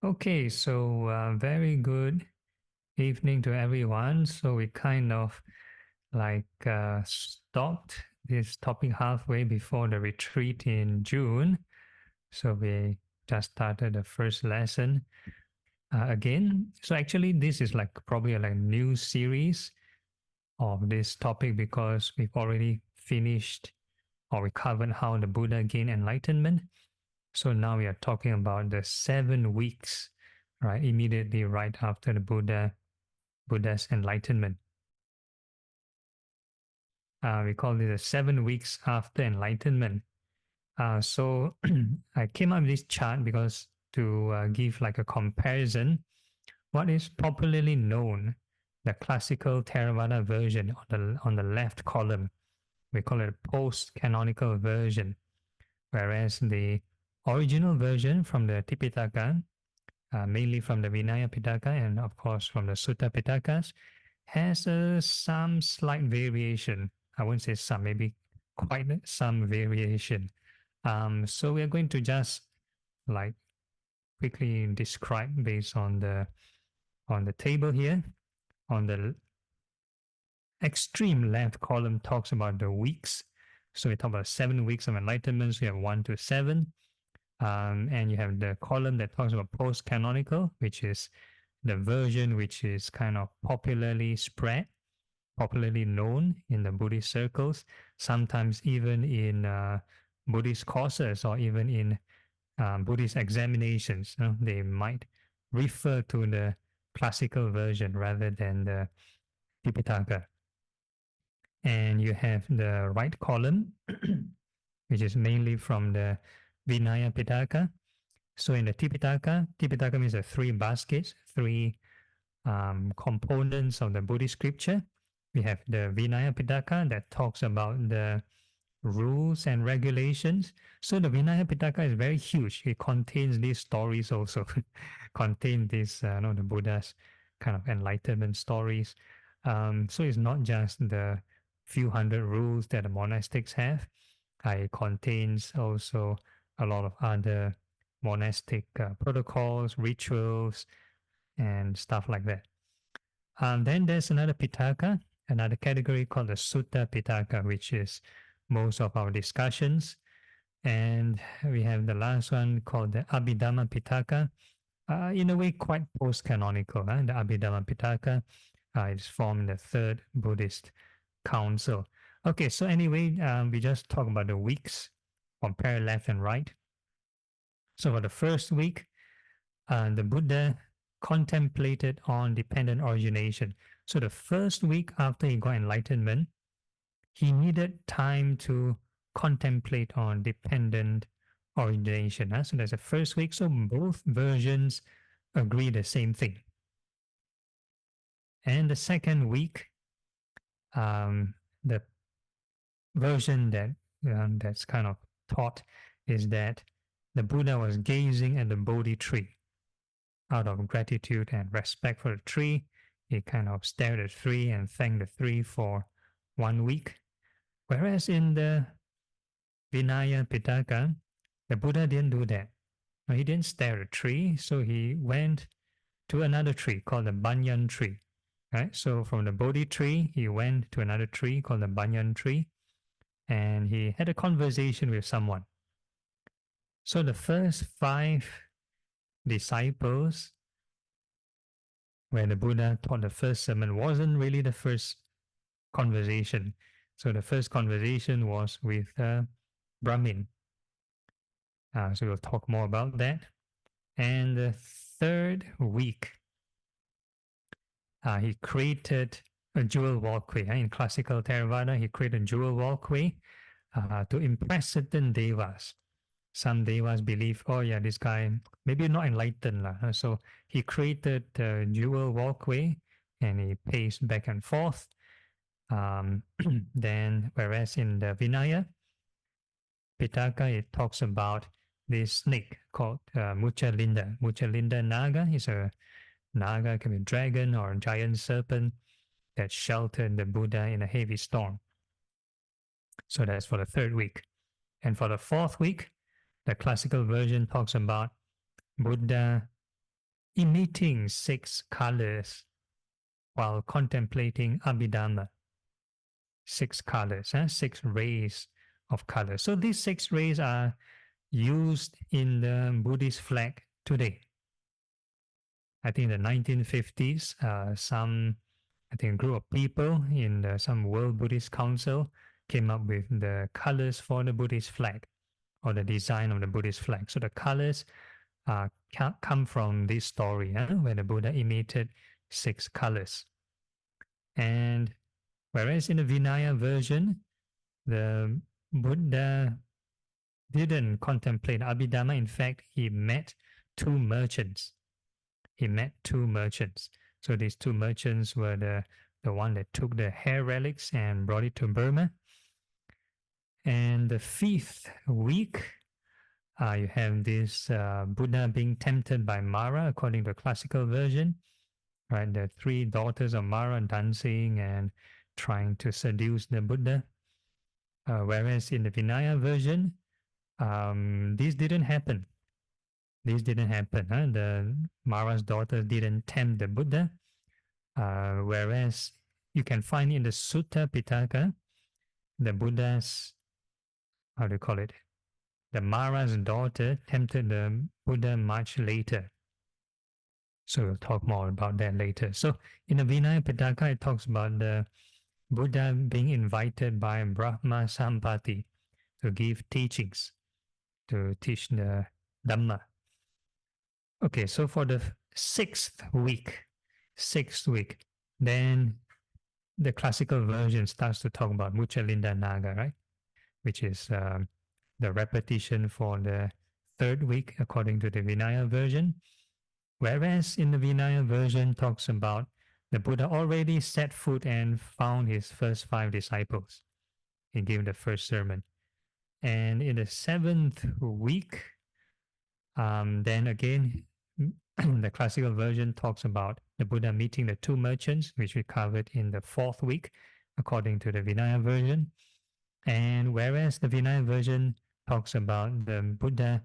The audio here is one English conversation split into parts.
Okay, so very good evening to everyone. So we kind of stopped this topic halfway before the retreat in June. So we just started the first lesson again. So actually, this is like probably like a new series of this topic because we've already finished or we covered how the Buddha gained enlightenment. So now we are talking about the 7 weeks, right? Immediately right after the Buddha's enlightenment. We call it the 7 weeks after enlightenment. So I came up with this chart because to give like a comparison, what is popularly known, the classical Theravada version on the left column, we call it a post-canonical version, whereas the original version from the Tipitaka, mainly from the Vinaya Pitaka and of course from the Sutta Pitakas, has some slight variation. I won't say some, maybe quite some variation. So we are going to just like quickly describe based on the table here. On the extreme left column talks about the weeks. So we talk about 7 weeks of enlightenment. So you have 1 to 7. And you have the column that talks about post-canonical, which is the version which is kind of popularly spread, popularly known in the Buddhist circles, sometimes even in Buddhist courses or even in Buddhist examinations. They might refer to the classical version rather than the Tipitaka. And you have the right column, which is mainly from the Vinaya Pitaka. So in the Tipitaka means the three baskets, three components of the Buddhist scripture. We have the Vinaya Pitaka that talks about the rules and regulations. So the Vinaya Pitaka is very huge. It contains these stories also, contain these, the Buddha's kind of enlightenment stories. So it's not just the few hundred rules that the monastics have. It contains also a lot of other monastic protocols, rituals, and stuff like that. Then there's another Pitaka, another category called the Sutta Pitaka, which is most of our discussions. And we have the last one called the Abhidhamma Pitaka, in a way quite post-canonical. The Abhidhamma Pitaka is from the Third Buddhist Council. Okay, so anyway, we just talk about the weeks, compare left and right. So for the first week, the Buddha contemplated on dependent origination. So the first week after he got enlightenment, he needed time to contemplate on dependent origination. So that's the first week. So both versions agree the same thing. And the second week, the version that's kind of taught is that the Buddha was gazing at the Bodhi tree. Out of gratitude and respect for the tree, he kind of stared at the tree and thanked the tree for 1 week. Whereas in the Vinaya Pitaka, the Buddha didn't do that. He didn't stare at a tree, so he went to another tree called the banyan tree. Right? So from the Bodhi tree, he went to another tree called the banyan tree, and he had a conversation with someone. So the first 5 disciples, where the Buddha taught the first sermon, wasn't really the first conversation. So the first conversation was with Brahmin. So we'll talk more about that. And the third week, he created a jewel walkway. In classical Theravada, he created a jewel walkway to impress certain devas. Some devas believe, oh yeah, this guy maybe not enlightened. So he created the jewel walkway and he paced back and forth. Then, whereas in the Vinaya Pitaka, it talks about this snake called Muchalinda. Muchalinda Naga is a Naga, can be a dragon or a giant serpent that sheltered the Buddha in a heavy storm. So that's for the third week. And for the fourth week, the classical version talks about Buddha emitting 6 colors while contemplating Abhidhamma. 6 colors, 6 rays of color. So these 6 rays are used in the Buddhist flag today. I think in the 1950s, some group of people in some World Buddhist Council came up with the colors for the Buddhist flag or the design of the Buddhist flag. So the colors come from this story where the Buddha emitted 6 colors. And whereas in the Vinaya version, the Buddha didn't contemplate Abhidhamma. In fact, he met 2 merchants. So these 2 merchants were the one that took the hair relics and brought it to Burma. And the 5th week, you have this Buddha being tempted by Mara, according to the classical version. Right, the 3 daughters of Mara dancing and trying to seduce the Buddha. Whereas in the Vinaya version, this didn't happen. The Mara's daughters didn't tempt the Buddha. Whereas you can find in the Sutta Pitaka, the Buddha's, the Mara's daughter tempted the Buddha much later. So we'll talk more about that later. So in the Vinaya Pitaka, it talks about the Buddha being invited by Brahma Sampati to give teachings, to teach the Dhamma. Okay, so for the 6th week, then the classical version starts to talk about Muchalinda Naga, right? Which is the repetition for the 3rd week according to the Vinaya version. Whereas in the Vinaya version talks about the Buddha already set foot and found his first 5 disciples. He gave the first sermon. And in the 7th week, then again, the classical version talks about the Buddha meeting the 2 merchants, which we covered in the 4th week, according to the Vinaya version. And whereas the Vinaya version talks about the Buddha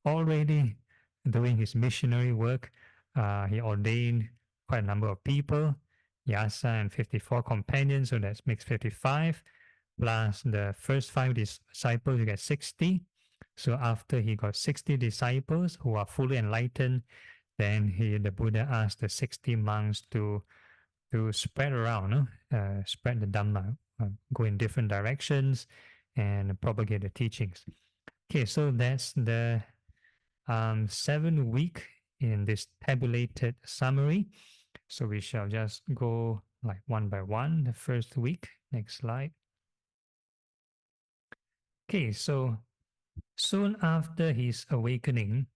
already doing his missionary work, he ordained quite a number of people, Yasa and 54 companions, so that makes 55, plus the first 5 disciples, you get 60. So after he got 60 disciples who are fully enlightened, then the Buddha asked the 60 monks to spread around, spread the Dhamma, go in different directions and propagate the teachings. Okay, so that's the 7th week in this tabulated summary. So we shall just go like one by one. The 1st week, next slide. Okay, so soon after his awakening,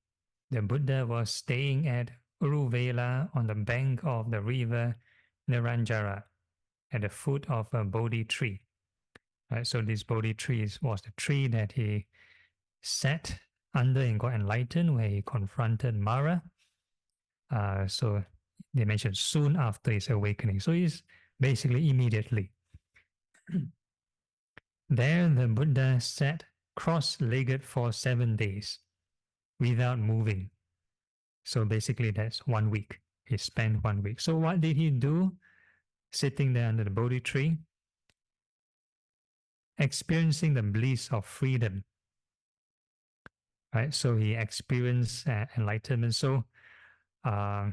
the Buddha was staying at Uruvela on the bank of the river Neranjara at the foot of a Bodhi tree. Right, so this Bodhi tree was the tree that he sat under and got enlightened, where he confronted Mara. So they mentioned soon after his awakening. So it's basically immediately. There the Buddha sat cross-legged for 7 days without moving. So basically that's 1 week. He spent 1 week. So what did he do sitting there under the Bodhi tree? Experiencing the bliss of freedom. Right? So he experienced enlightenment. So now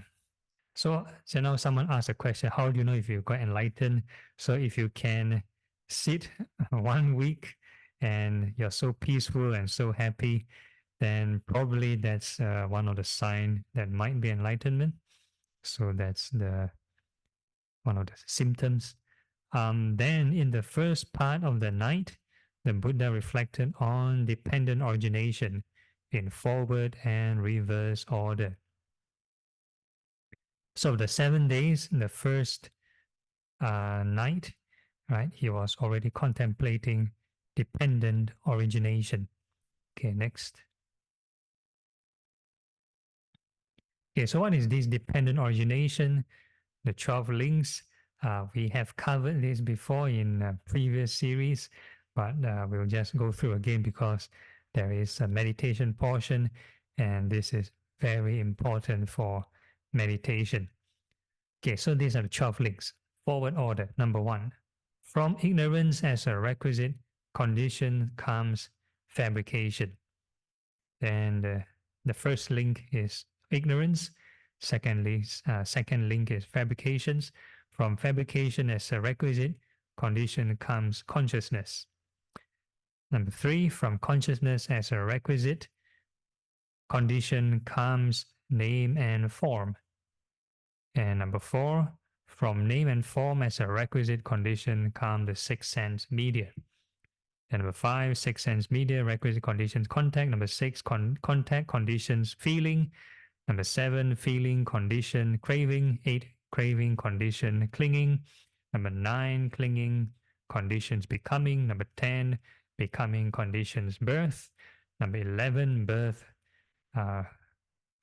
someone asked a question, how do you know if you got enlightened? So if you can sit 1 week and you're so peaceful and so happy, then probably that's one of the signs that might be enlightenment. So that's one of the symptoms. Then in the first part of the night, the Buddha reflected on dependent origination in forward and reverse order. So the 7 days, the first night, right, he was already contemplating dependent origination. Okay, next. Okay, so what is this dependent origination? The 12 links. We have covered this before in a previous series, but we'll just go through again because there is a meditation portion, and this is very important for meditation. Okay, so these are the 12 links. Forward order. Number 1. From ignorance as a requisite condition comes fabrication. And the first link is ignorance. Second link is fabrications. From fabrication as a requisite condition comes consciousness. Number 3, from consciousness as a requisite condition comes name and form. And number 4, from name and form as a requisite condition come the six sense media. And number 5, six sense media, requisite conditions, contact. Number 6, contact conditions, feeling. Number 7, feeling condition, craving. 8, craving condition, clinging. Number 9, clinging conditions, becoming. Number 10, becoming conditions, birth. Number 11, birth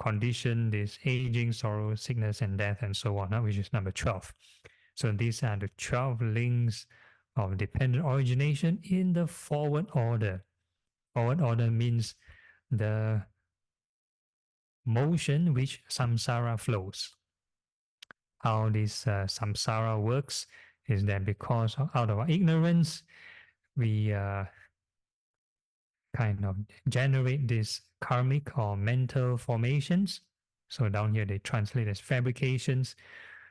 condition is aging, sorrow, sickness, and death, and so on, which is number 12. So these are the 12 links of dependent origination in the forward order. Forward order means the motion which samsara flows. How this samsara works is that because out of our ignorance, we kind of generate these karmic or mental formations. So down here they translate as fabrications.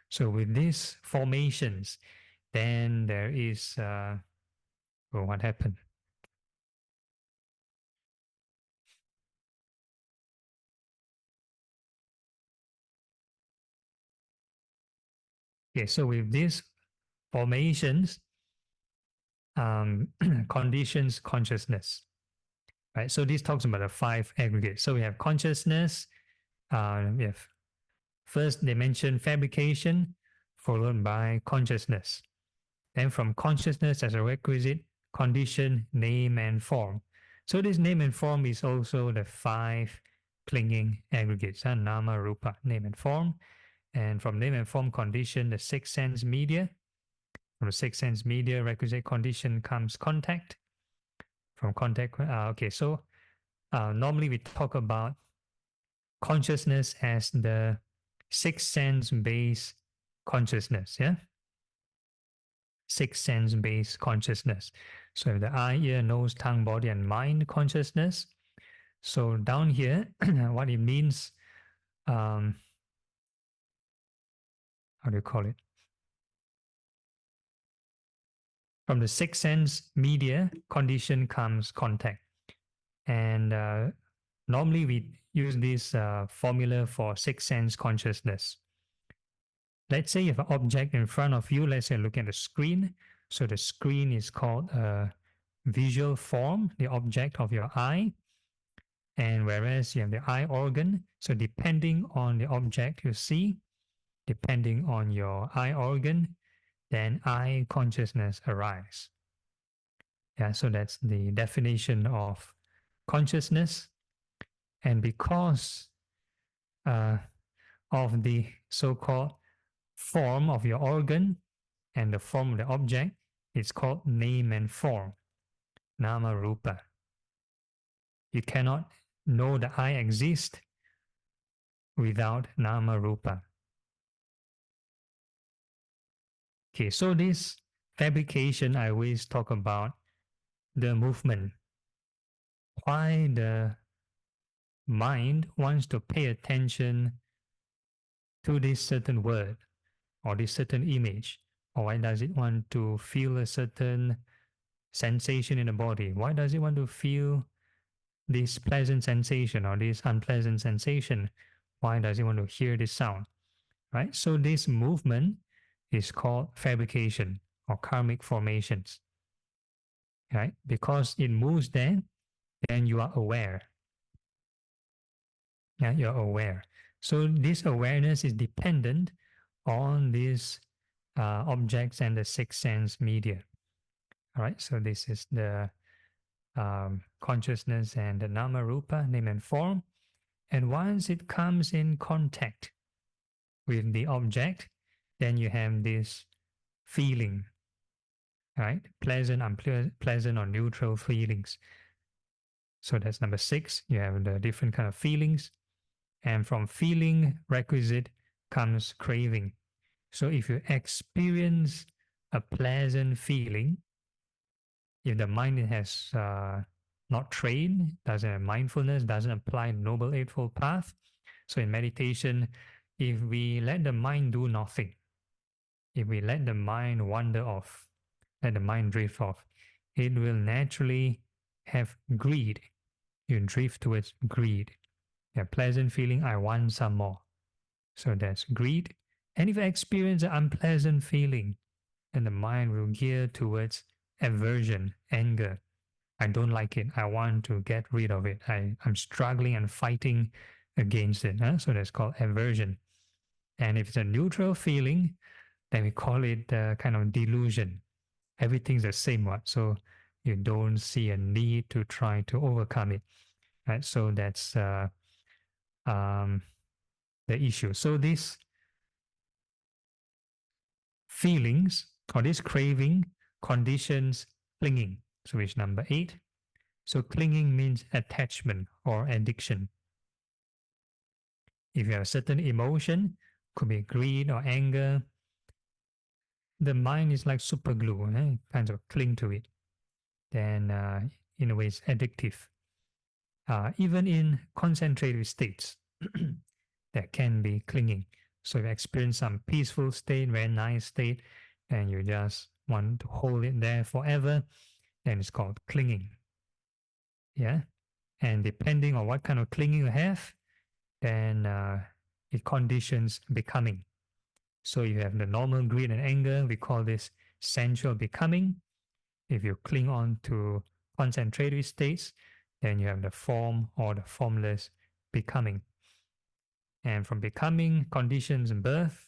So with these formations, then there is, what happened? Okay, so with these formations, conditions consciousness, right? So this talks about the 5 aggregates. So we have consciousness, we have first they mention fabrication, followed by consciousness. Then from consciousness as a requisite condition, name and form. So this name and form is also the 5 clinging aggregates, nama, rupa, name and form. And from name and form condition, the 6 sense media. From the 6 sense media, requisite condition comes contact. From contact, okay, so normally we talk about consciousness as the 6 sense based consciousness, yeah? 6 sense based consciousness. So the eye, ear, nose, tongue, body, and mind consciousness. So down here, what it means, how do you call it? From the 6 sense media, condition comes contact. And normally we use this formula for 6 sense consciousness. Let's say you have an object in front of you. Let's say look at the screen. So the screen is called a visual form, the object of your eye. And whereas you have the eye organ, so depending on the object you see, depending on your eye organ, then eye consciousness arises. Yeah, so that's the definition of consciousness. And because of the so-called form of your organ and the form of the object, it's called name and form, nama rupa. You cannot know the eye exists without nama rupa. Okay, so this fabrication, I always talk about the movement. Why the mind wants to pay attention to this certain word or this certain image, or why does it want to feel a certain sensation in the body? Why does it want to feel this pleasant sensation or this unpleasant sensation? Why does it want to hear this sound? Right? So this movement is called fabrication or karmic formations. Right? Because it moves then you are aware. Yeah, you're aware. So this awareness is dependent on these objects and the 6 sense media. All right, so this is the consciousness and the nama rupa, name and form. And once it comes in contact with the object, then you have this feeling, right? Pleasant, unpleasant, or neutral feelings. So that's number 6. You have the different kind of feelings. And from feeling, requisite comes craving. So if you experience a pleasant feeling, if the mind has not trained, doesn't have mindfulness, doesn't apply Noble Eightfold Path, so in meditation, if we let the mind do nothing, if we let the mind wander off, let the mind drift off, it will naturally have greed. You drift towards greed. A pleasant feeling, I want some more. So that's greed. And if I experience an unpleasant feeling, then the mind will gear towards aversion, anger. I don't like it. I want to get rid of it. I'm struggling and fighting against it. So that's called aversion. And if it's a neutral feeling, then we call it kind of delusion. Everything's the same one. So you don't see a need to try to overcome it. Right? So that's the issue. So these feelings or this craving conditions clinging. So which number 8? So clinging means attachment or addiction. If you have a certain emotion, could be greed or anger, the mind is like super glue, kind of cling to it. Then in a way it's addictive. Even in concentrated states, there can be clinging. So if you experience some peaceful state, very nice state, and you just want to hold it there forever, then it's called clinging. Yeah. And depending on what kind of clinging you have, then it conditions becoming. So you have the normal greed and anger, we call this sensual becoming. If you cling on to concentrated states, then you have the form or the formless becoming. And from becoming conditions birth,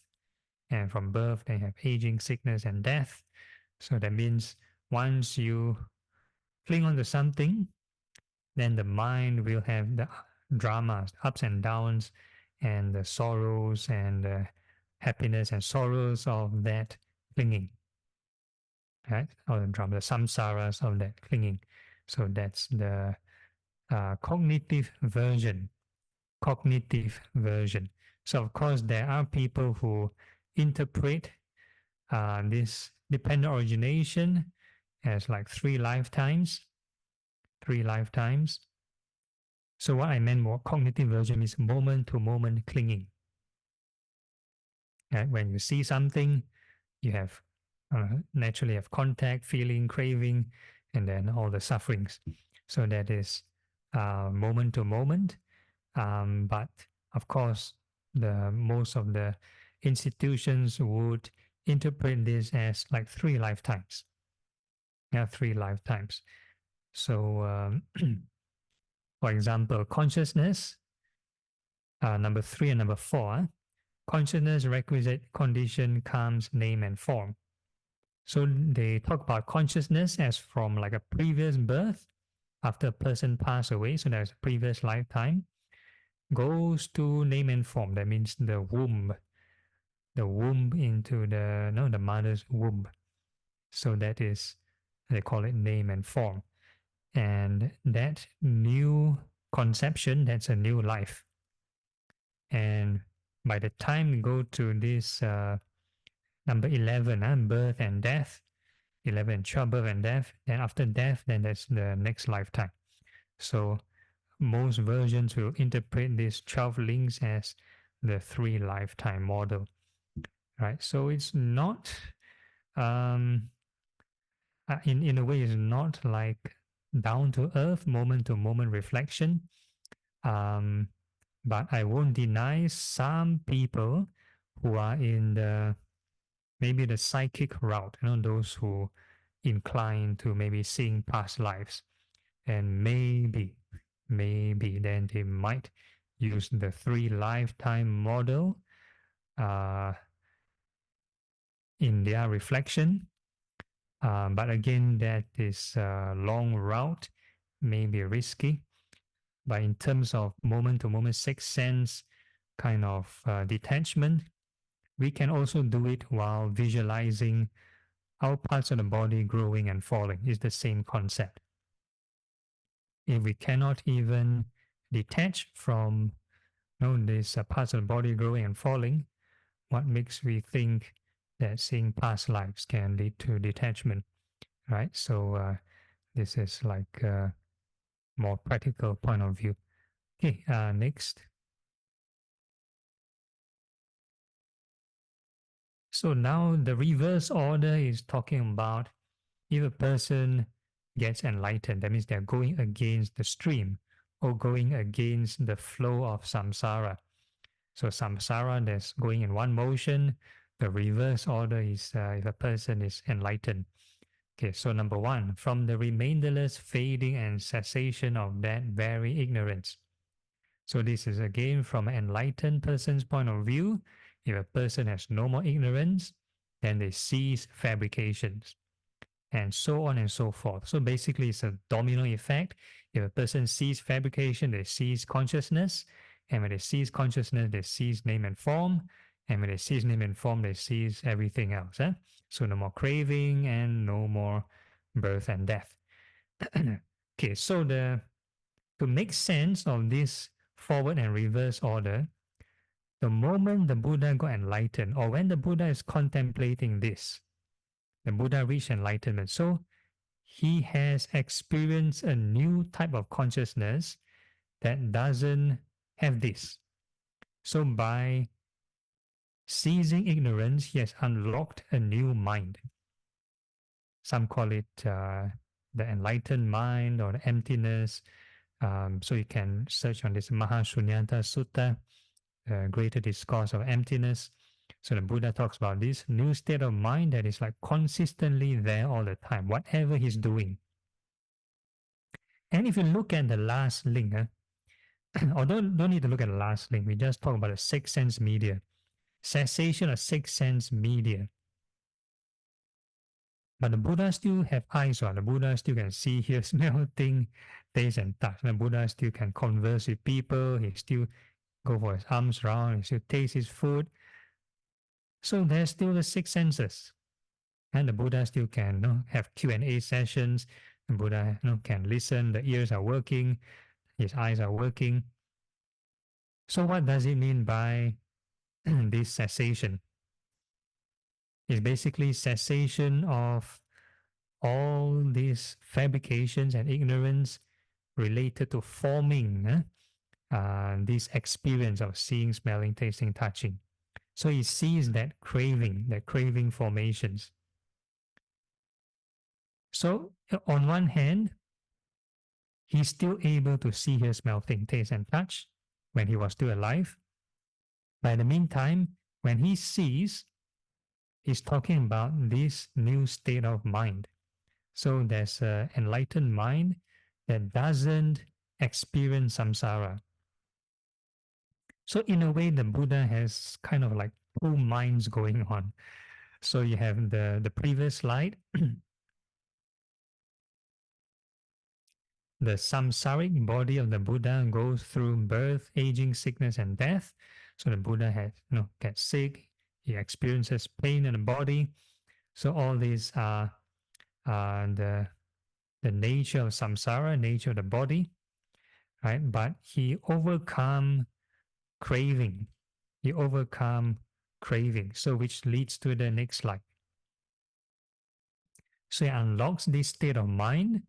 and from birth then you have aging, sickness, and death. So that means once you cling on to something, then the mind will have the dramas, ups and downs, and the sorrows and the happiness and sorrows of that clinging. Right? Or the drama, the samsaras of that clinging. So that's the cognitive version. Cognitive version. So of course there are people who interpret this dependent origination as like 3 lifetimes. 3 lifetimes. So what I meant more cognitive version is moment to moment clinging. Right? When you see something, you have naturally have contact, feeling, craving, and then all the sufferings. So that is moment to moment. But of course, the most of the institutions would interpret this as like 3 lifetimes. Yeah, 3 lifetimes. So, for example, consciousness, number 3 and number 4, consciousness, requisite, condition, comes, name, and form. So they talk about consciousness as from like a previous birth, after a person passed away, so there's a previous lifetime, goes to name and form. That means the womb into the mother's womb. So that is, they call it name and form. And that new conception, that's a new life. And by the time we go to this number 11, birth and death, 11, childbirth and death, then after death, then that's the next lifetime. So most versions will interpret these 12 links as the 3 lifetime model, right? So it's not, in a way, it's not like down to earth, moment to moment reflection. But I won't deny some people who are in maybe the psychic route, those who incline to maybe seeing past lives, and maybe then they might use the 3 lifetime model in their reflection. But again, that is a long route, maybe risky. But in terms of moment to moment sixth sense kind of detachment, we can also do it while visualizing our parts of the body growing and falling. It's the same concept. If we cannot even detach from these parts of the body growing and falling, what makes we think that seeing past lives can lead to detachment, right? So this is like a more practical point of view. Okay, next. So now the reverse order is talking about if a person gets enlightened, that means they're going against the stream or going against the flow of samsara. So samsara that's going in one motion. The reverse order is if a person is enlightened. Okay, so number one, from the remainderless fading and cessation of that very ignorance. So this is again from an enlightened person's point of view. If a person has no more ignorance, then they cease fabrications, and so on and so forth. So basically, it's a domino effect. If a person sees fabrication, they cease consciousness. And when they cease consciousness, they cease name and form. And when they cease name and form, they cease everything else. So no more craving and no more birth and death. Okay, so to make sense of this forward and reverse order, the moment the Buddha got enlightened, or when the Buddha is contemplating this, the Buddha reached enlightenment. So he has experienced a new type of consciousness that doesn't have this. So by ceasing ignorance, he has unlocked a new mind. Some call it the enlightened mind or the emptiness. So you can search on this Maha Shunyata Sutta, Greater Discourse of Emptiness. So the Buddha talks about this new state of mind that is like consistently there all the time, whatever he's doing. And if you look at the last link, or don't need to look at the last link, we just talk about the six sense media. Cessation of six sense media. But the Buddha still have eyes, or the Buddha still can see, hear, smell, think, taste, and touch. The Buddha still can converse with people, he still go for his arms round, he still taste his food. So there's still the six senses. And the Buddha still can have Q&A sessions. The Buddha can listen, the ears are working, his eyes are working. So what does it mean by this cessation? It's basically cessation of all these fabrications and ignorance related to forming this experience of seeing, smelling, tasting, touching. So he sees that craving formations. So on one hand, he's still able to see, hear, smell, think, taste, and touch when he was still alive. But in the meantime, when he sees, he's talking about this new state of mind. So there's an enlightened mind that doesn't experience samsara. So in a way, the Buddha has kind of like two minds going on. So you have the previous slide, the samsaric body of the Buddha goes through birth, aging, sickness, and death. So the Buddha has, gets sick, he experiences pain in the body. So all these are the nature of samsara, nature of the body, right? But he overcome craving. He overcome craving. So which leads to the next slide. So he unlocks this state of mind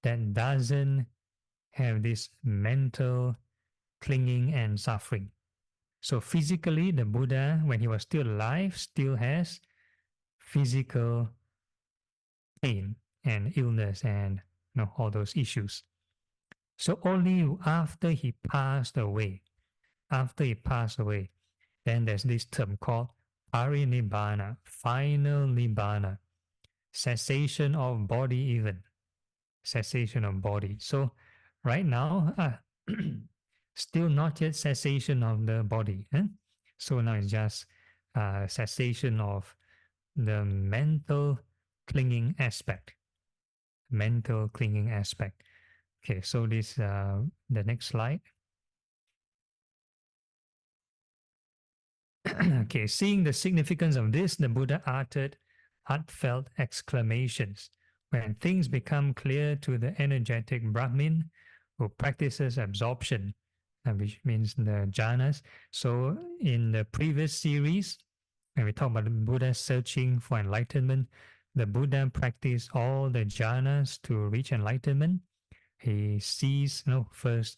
that doesn't have this mental clinging and suffering. So physically, the Buddha, when he was still alive, still has physical pain and illness and all those issues. So only after he passed away, then there's this term called parinibbana, final nibbana, cessation of body even. Cessation of body. So right now, still not yet cessation of the body. So now it's just cessation of the mental clinging aspect. Mental clinging aspect. Okay, so this the next slide. Okay, seeing the significance of this, the Buddha uttered heartfelt exclamations. When things become clear to the energetic Brahmin who practices absorption, which means the jhanas. So in the previous series, when we talk about the Buddha searching for enlightenment, the Buddha practiced all the jhanas to reach enlightenment. He sees, first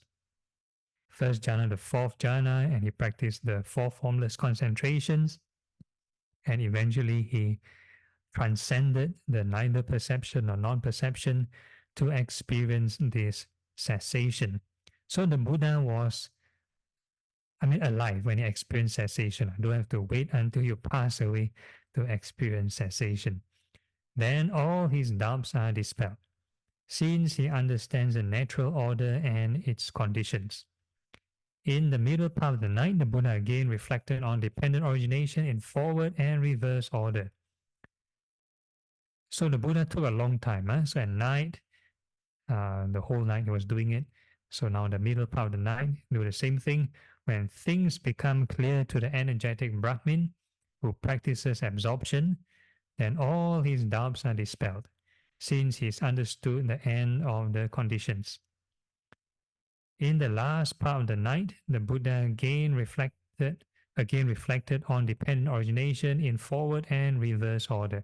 jhana, the fourth jhana, and he practiced the four formless concentrations. And eventually he transcended the neither perception or non-perception to experience this cessation. So the Buddha was, alive when he experienced cessation. I don't have to wait until you pass away to experience cessation. Then all his doubts are dispelled, since he understands the natural order and its conditions. In the middle part of the night, the Buddha again reflected on dependent origination in forward and reverse order. So the Buddha took a long time. So at night, the whole night he was doing it. So now the middle part of the night, do the same thing. When things become clear to the energetic Brahmin who practices absorption, then all his doubts are dispelled, since he's understood the end of the conditions. In the last part of the night, the Buddha again reflected on dependent origination in forward and reverse order.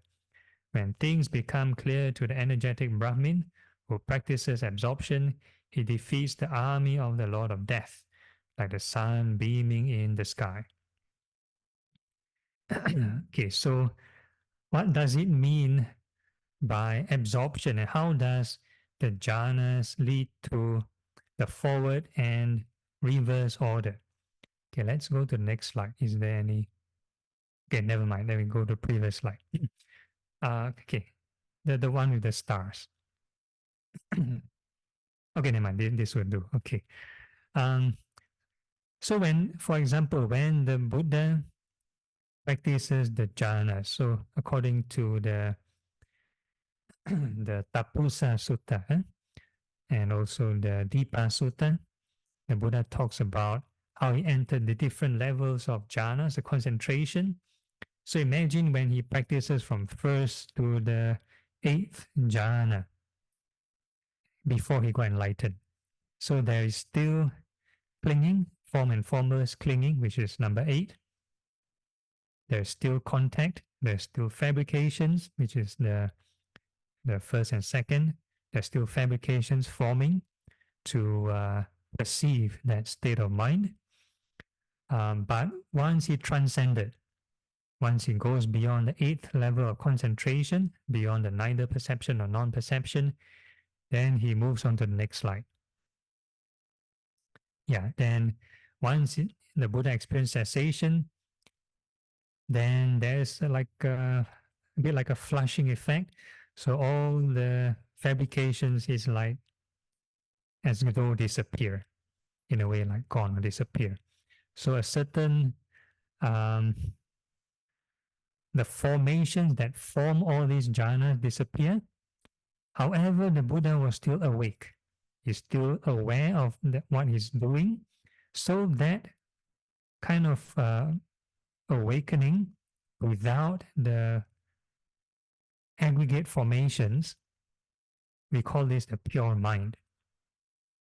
When things become clear to the energetic Brahmin who practices absorption, he defeats the army of the Lord of Death, like the sun beaming in the sky. Okay, so what does it mean by absorption, and how does the jhanas lead to the forward and reverse order? Okay, let's go to the next slide. Is there any? Okay, never mind. Let me go to the previous slide. Okay, the one with the stars. Okay, never mind. This will do. Okay. So when, for example, when the Buddha practices the jhana, so according to the Tapusa Sutta and also the Dipa Sutta, the Buddha talks about how he entered the different levels of jhanas, the concentration. So imagine when he practices from first to the 8th jhana before he got enlightened. So there is still clinging, form and formless clinging, which is number 8. There's still contact, there's still fabrications, which is the first and second. There's still fabrications forming to perceive that state of mind. But once he transcended, once he goes beyond the 8th level of concentration, beyond the neither perception or non-perception, then he moves on to the next slide. Yeah, then once the Buddha experienced cessation, then there's like a bit like a flushing effect. So all the fabrications is like as though disappear, in a way, like gone or disappear. So a certain the formations that form all these jhanas disappear. However, the Buddha was still awake. He's still aware of what he's doing. So that kind of awakening without the aggregate formations, we call this the pure mind.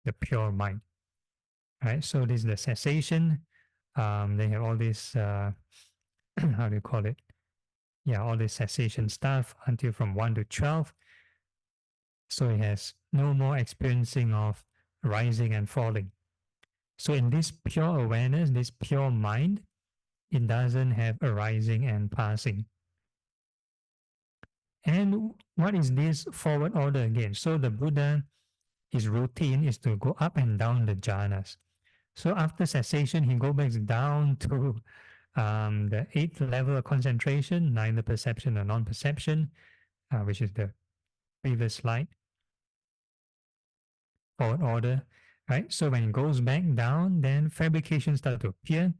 The pure mind. Right? So this is the cessation. They have all this, how do you call it? Yeah, all this cessation stuff until from 1 to 12. So it has no more experiencing of rising and falling. So in this pure awareness, this pure mind, it doesn't have arising and passing. And what is this forward order again? So the Buddha, his routine is to go up and down the jhanas. So after cessation, he goes back down to the 8th level of concentration, neither perception or non-perception, which is the previous slide. Forward order, right? So when it goes back down, then fabrications start to appear.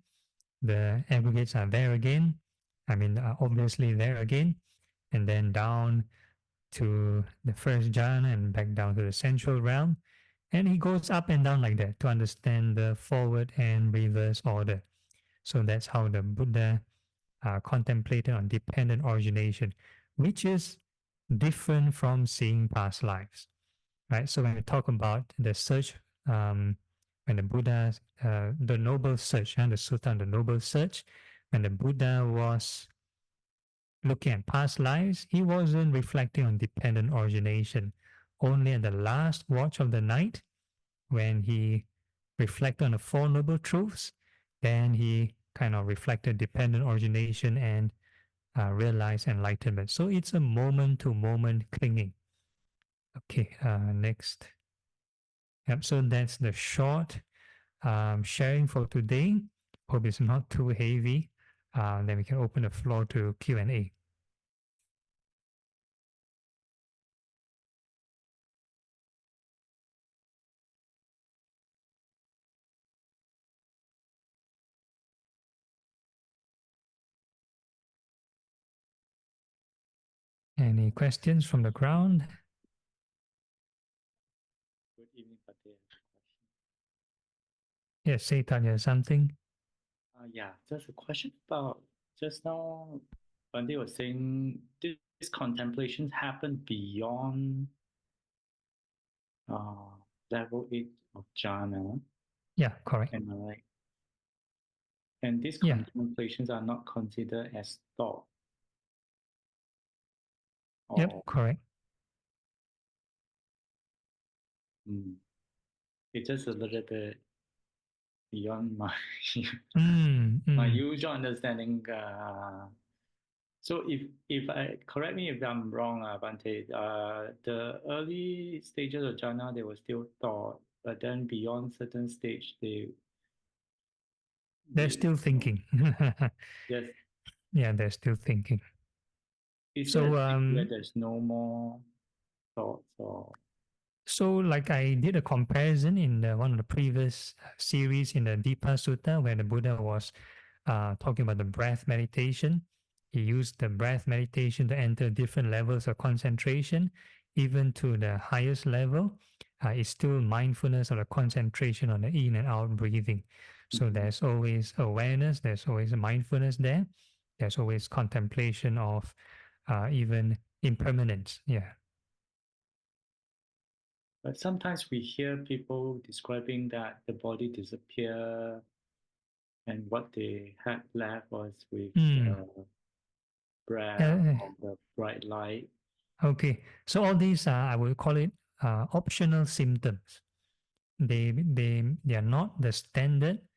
The aggregates are there again. Obviously there again. And then down to the first jhana and back down to the central realm. And he goes up and down like that to understand the forward and reverse order. So that's how the Buddha contemplated on dependent origination, which is different from seeing past lives. Right? So when we talk about the search, when the Buddha, the noble search, and the Sutta on the noble search, when the Buddha was looking at past lives, he wasn't reflecting on dependent origination. Only at the last watch of the night, when he reflected on the Four Noble Truths, then he kind of reflected dependent origination and realized enlightenment. So it's a moment to moment clinging. Okay, next. Yep, so that's the short sharing for today. Hope it's not too heavy. Then we can open the floor to Q&A. Any questions from the ground? Good evening, Fateh. Yes, Satan, you have something? Yeah, just a question about just now, Bande was saying this contemplation happen beyond level 8 of jhana. Yeah, correct. Am I right? And these Yeah. contemplations are not considered as thought. Yep, Or, correct. It's just a little bit beyond my my Mm. usual understanding. So if I correct me if I'm wrong, Bante, the early stages of jhana they were still thought, but then beyond certain stage They're still thinking. yes. Yeah, they're still thinking. Is there a So stage where there's no more thoughts or? So, like I did a comparison in one of the previous series in the Deepa Sutta, where the Buddha was talking about the breath meditation. He used the breath meditation to enter different levels of concentration, even to the highest level. It's still mindfulness or the concentration on the in and out breathing. So there's always awareness, there's always mindfulness there. There's always contemplation of even impermanence. Yeah. But sometimes we hear people describing that the body disappear and what they had left was with Mm. the breath Uh, or the bright light. Okay, so all these are, I will call it optional symptoms. They are not the standard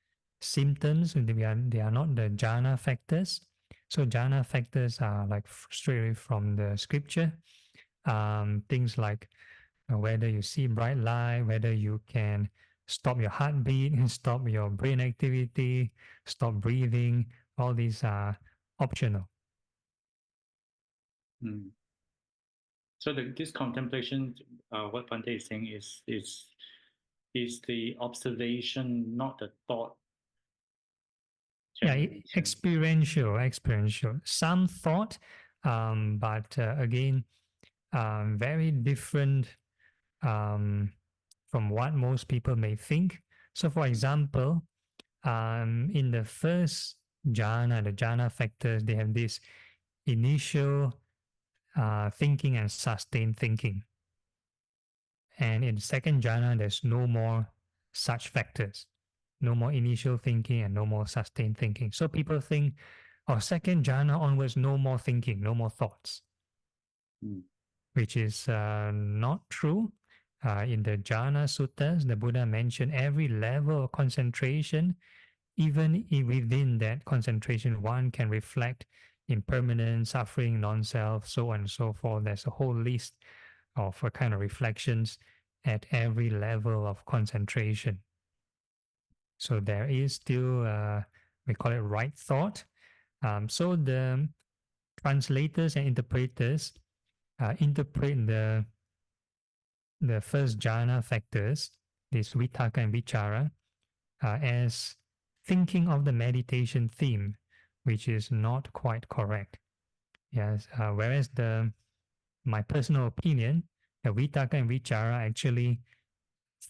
symptoms. They are not the jhana factors. So jhana factors are like straight away from the scripture. Things like whether you see bright light, whether you can stop your heartbeat, stop your brain activity, stop breathing. All these are optional. Mm. So this contemplation, what Bante is saying is the observation, not the thought Yeah, generation. experiential. Some thought, but again, very different from what most people may think. So, for example, in the first jhana, the jhana factors, they have this initial thinking and sustained thinking. And in the second jhana, there's no more such factors, no more initial thinking and no more sustained thinking. So people think, oh, second jhana onwards, no more thinking, no more thoughts, which is not true. In the jhana suttas, the Buddha mentioned every level of concentration, even within that concentration, one can reflect impermanence, suffering, non-self, so on and so forth. There's a whole list of kind of reflections at every level of concentration. So there is still, we call it right thought. So the translators and interpreters interpret the first jhana factors, this vitakka and vichara, as thinking of the meditation theme, which is not quite correct. Yes, whereas my personal opinion, the vitakka and vichara actually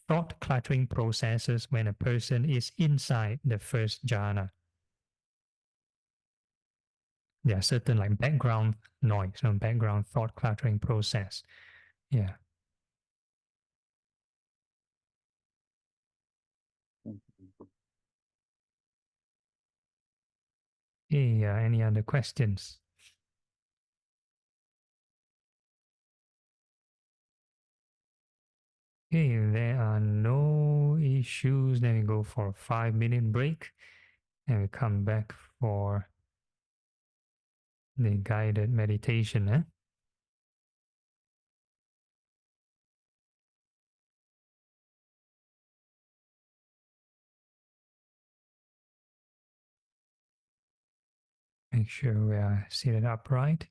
thought cluttering processes when a person is inside the first jhana. There are certain like background noise, background thought cluttering process. Yeah. Hey, any other questions? Okay, if there are no issues, then we go for a 5-minute break and we come back for the guided meditation. Make sure we are seated upright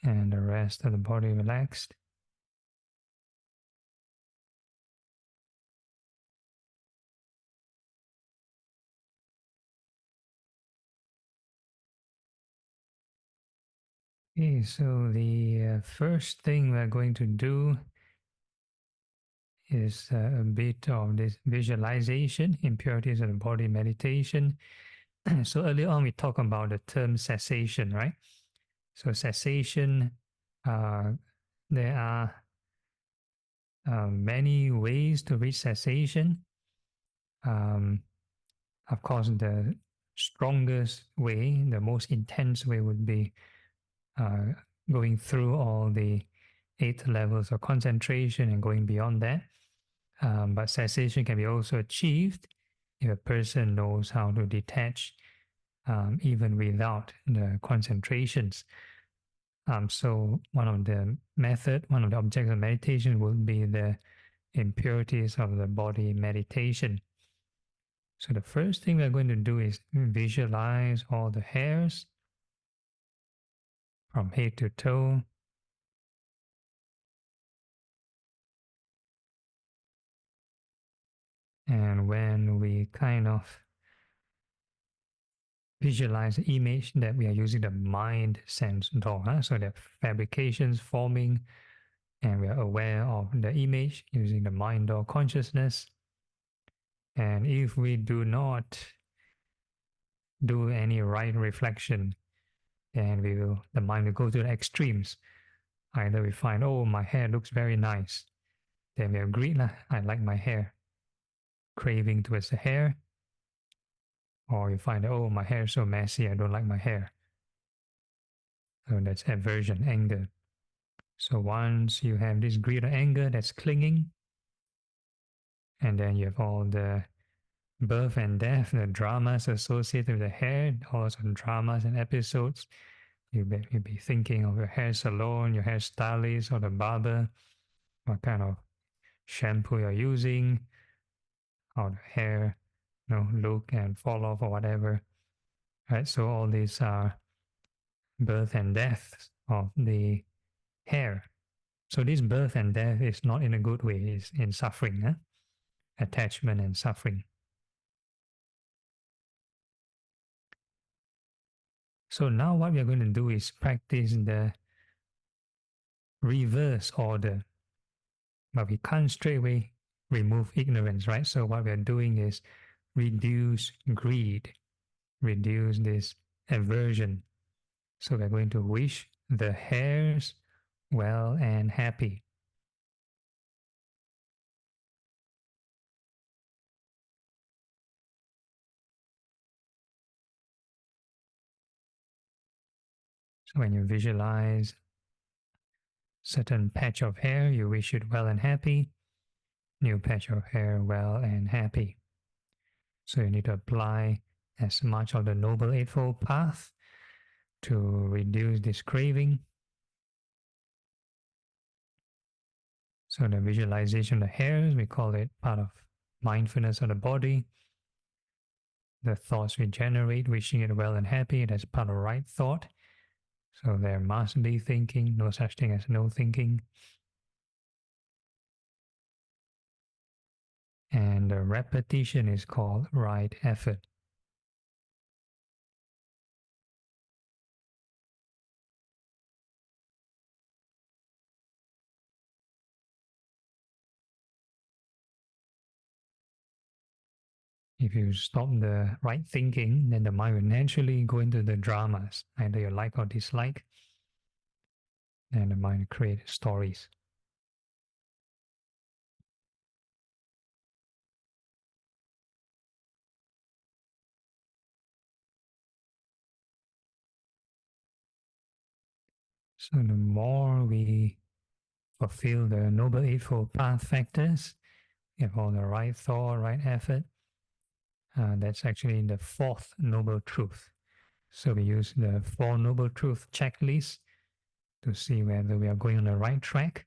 and the rest of the body relaxed. Okay, so the first thing we're going to do is a bit of this visualization, impurities of the body meditation. So earlier on we talked about the term cessation, right? So cessation, there are many ways to reach cessation. Of course, the strongest way, the most intense way would be going through all the 8 levels of concentration and going beyond that. But cessation can be also achieved if a person knows how to detach even without the concentrations. So one of the objects of meditation would be the impurities of the body meditation. So the first thing we're going to do is visualize all the hairs from head to toe. And when we kind of visualize the image, that we are using the mind sense door, so the fabrications forming, and we are aware of the image using the mind door consciousness. And if we do not do any right reflection, then the mind will go to the extremes. Either we find, oh, my hair looks very nice, then we agree, I like my hair, craving towards the hair. Or you find, oh, my hair is so messy, I don't like my hair. So that's aversion, anger. So once you have this greed or anger that's clinging, and then you have all the birth and death, the dramas associated with the hair, all sorts of dramas and episodes. You'll be thinking of your hair salon, your hair stylist, or the barber, what kind of shampoo you're using, how the hair look and fall off or whatever. Right? So all these are birth and death of the hair. So this birth and death is not in a good way, it's in suffering, attachment and suffering. So now what we are going to do is practice the reverse order. But we can't straight away remove ignorance, right? So what we are doing is reduce greed, reduce this aversion. So we're going to wish the hairs well and happy. So when you visualize certain patch of hair, you wish it well and happy. New patch of hair, well and happy. So you need to apply as much of the Noble Eightfold Path to reduce this craving. So the visualization of the hairs, we call it part of mindfulness of the body. The thoughts we generate, wishing it well and happy, that's part of right thought. So there must be thinking, no such thing as no thinking. And the repetition is called right effort. If you stop the right thinking, then the mind will naturally go into the dramas, either you like or dislike, and the mind creates stories. So the more we fulfill the Noble Eightfold Path factors. You have all the right thought, right effort. That's actually the fourth Noble Truth. So we use the Four Noble Truth checklist to see whether we are going on the right track.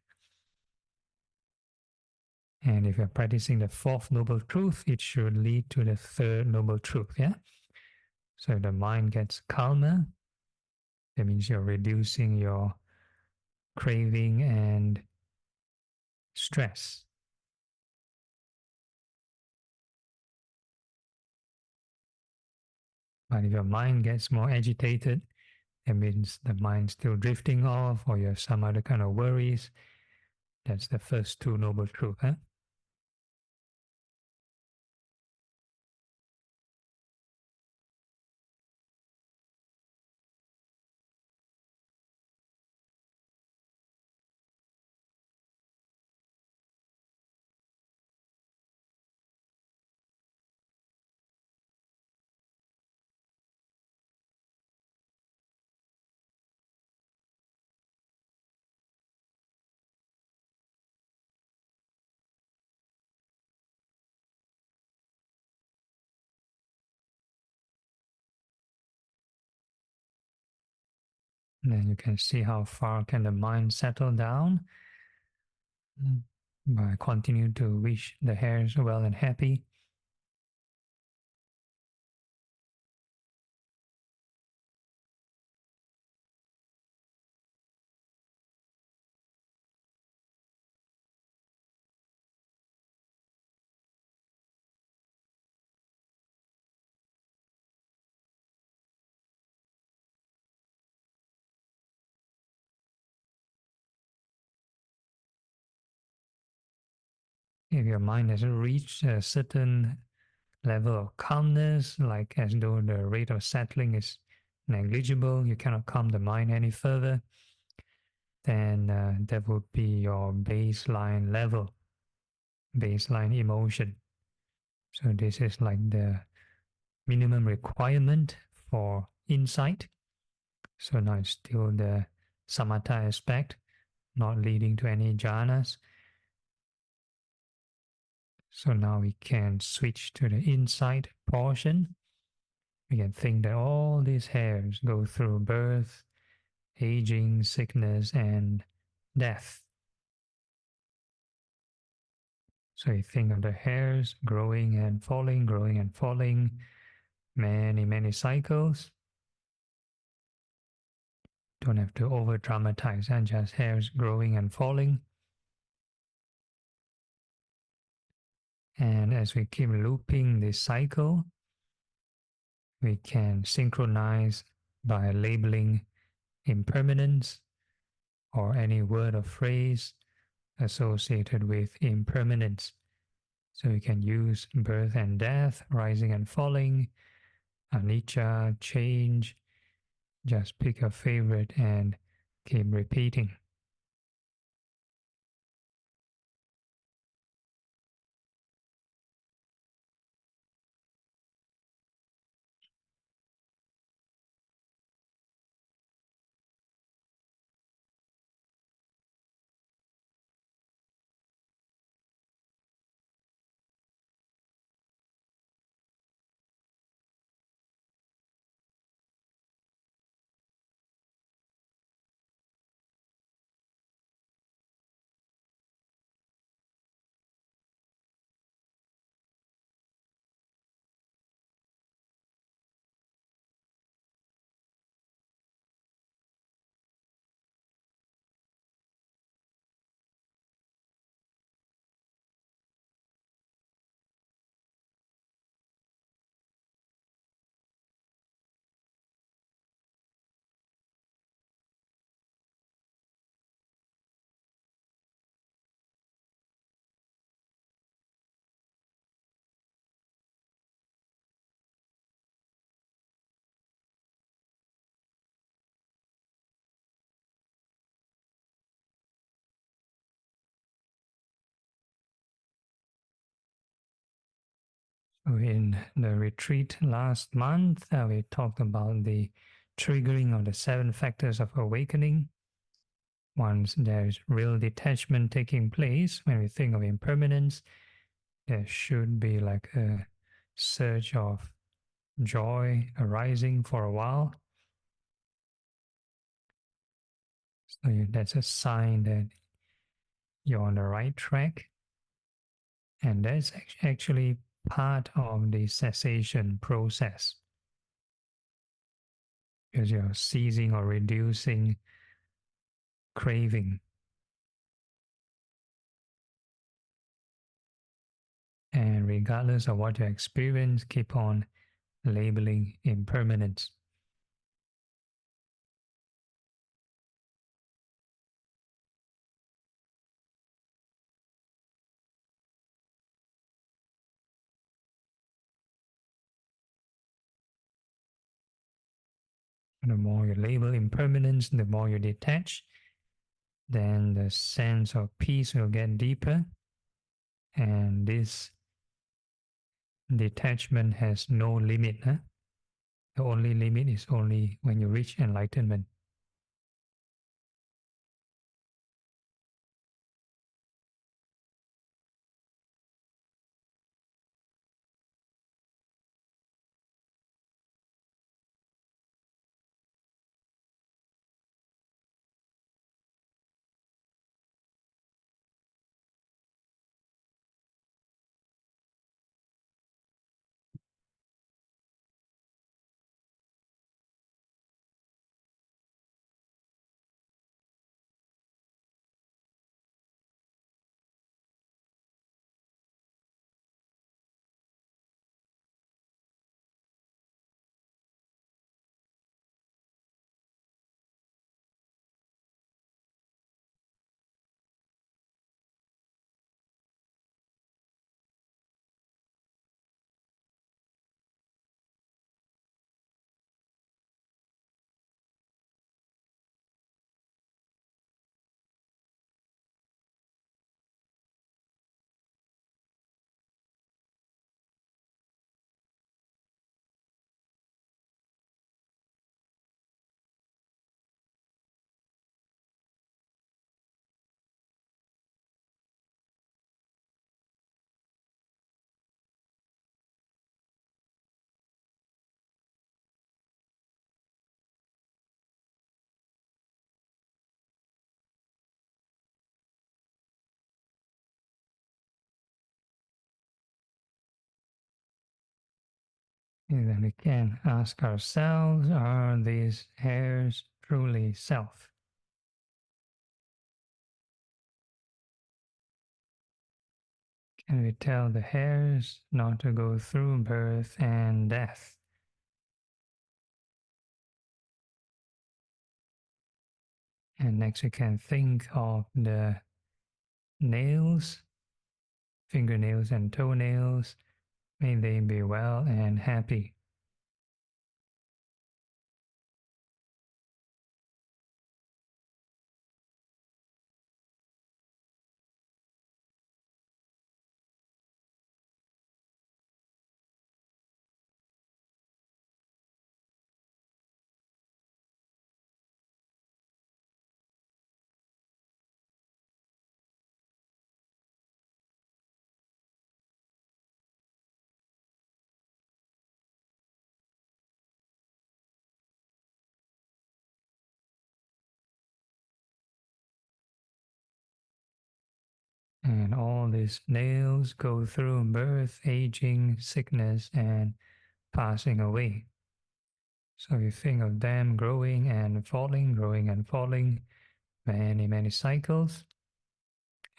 And if you're practicing the fourth Noble Truth, it should lead to the third Noble Truth, yeah? So if the mind gets calmer, that means you're reducing your craving and stress. But if your mind gets more agitated, that means the mind's still drifting off or you have some other kind of worries. That's the first two Noble Truths. Huh? And then you can see how far can the mind settle down by continuing to wish the hairs well and happy. If your mind has reached a certain level of calmness, like as though the rate of settling is negligible, you cannot calm the mind any further, then that would be your baseline level, baseline emotion. So this is like the minimum requirement for insight. So now it's still the samatha aspect, not leading to any jhanas. So now we can switch to the insight portion. We can think that all these hairs go through birth, aging, sickness, and death. So you think of the hairs growing and falling, many, many cycles. Don't have to over dramatize and just hairs growing and falling. And as we keep looping this cycle, we can synchronize by labeling impermanence or any word or phrase associated with impermanence. So we can use birth and death, rising and falling, anicca, change. Just pick a favorite and keep repeating. So in the retreat last month, we talked about the triggering of the seven factors of awakening. Once there is real detachment taking place, when we think of impermanence, there should be like a surge of joy arising for a while. So that's a sign that you're on the right track. And that's actually part of the cessation process, because you're ceasing or reducing craving. And regardless of what you experience, keep on labeling impermanence. The more you label impermanence, the more you detach, then the sense of peace will get deeper. And this detachment has no limit. Huh? The only limit is only when you reach enlightenment. And then we can ask ourselves, are these hairs truly self? Can we tell the hairs not to go through birth and death? And next we can think of the nails, fingernails and toenails. May they be well and happy. And all these nails go through birth, aging, sickness, and passing away. So you think of them growing and falling, many, many cycles.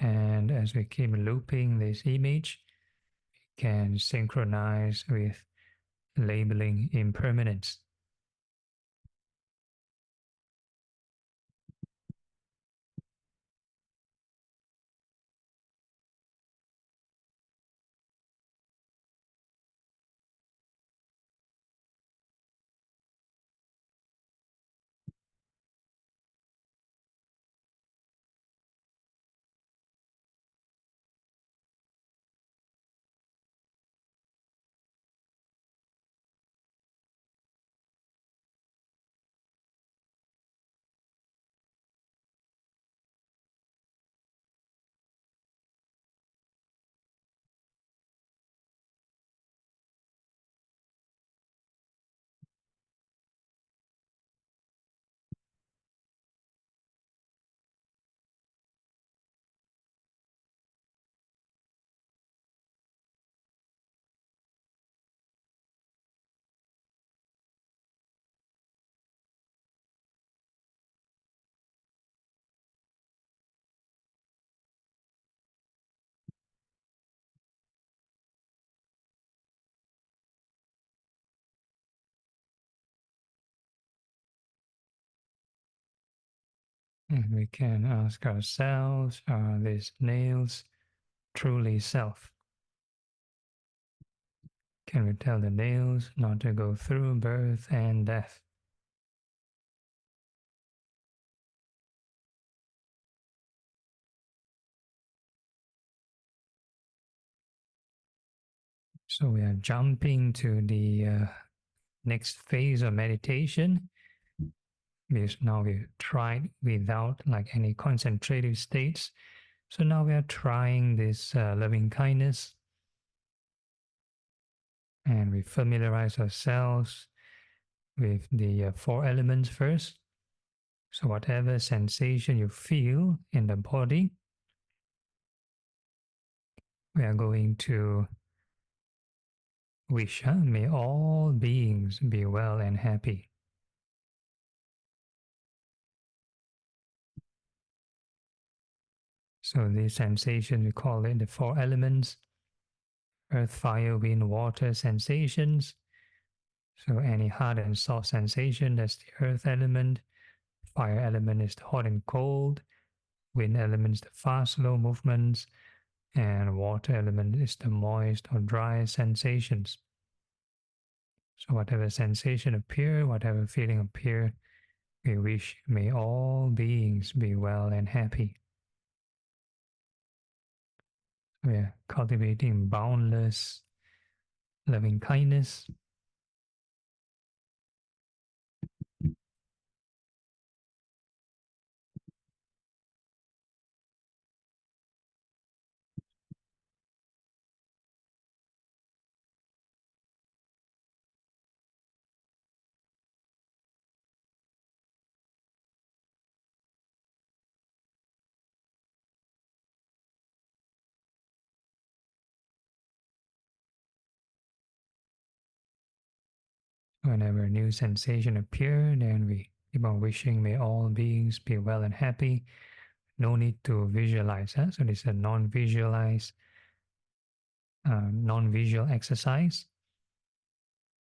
And as we keep looping this image, we can synchronize with labeling impermanence. And we can ask ourselves, are these nails truly self? Can we tell the nails not to go through birth and death? So we are jumping to the next phase of meditation. Because now we tried without like any concentrative states. So now we are trying this loving kindness, and we familiarize ourselves with the four elements first. So whatever sensation you feel in the body, we are going to wish, may all beings be well and happy. So these sensations, we call it the four elements: earth, fire, wind, water sensations. So any hard and soft sensation, that's the earth element. Fire element is the hot and cold. Wind element is the fast, slow movements. And water element is the moist or dry sensations. So whatever sensation appear, whatever feeling appear, we wish may all beings be well and happy. We are cultivating boundless loving kindness. Whenever a new sensation appear, then we keep on wishing may all beings be well and happy. No need to visualize. So this is a non-visual exercise.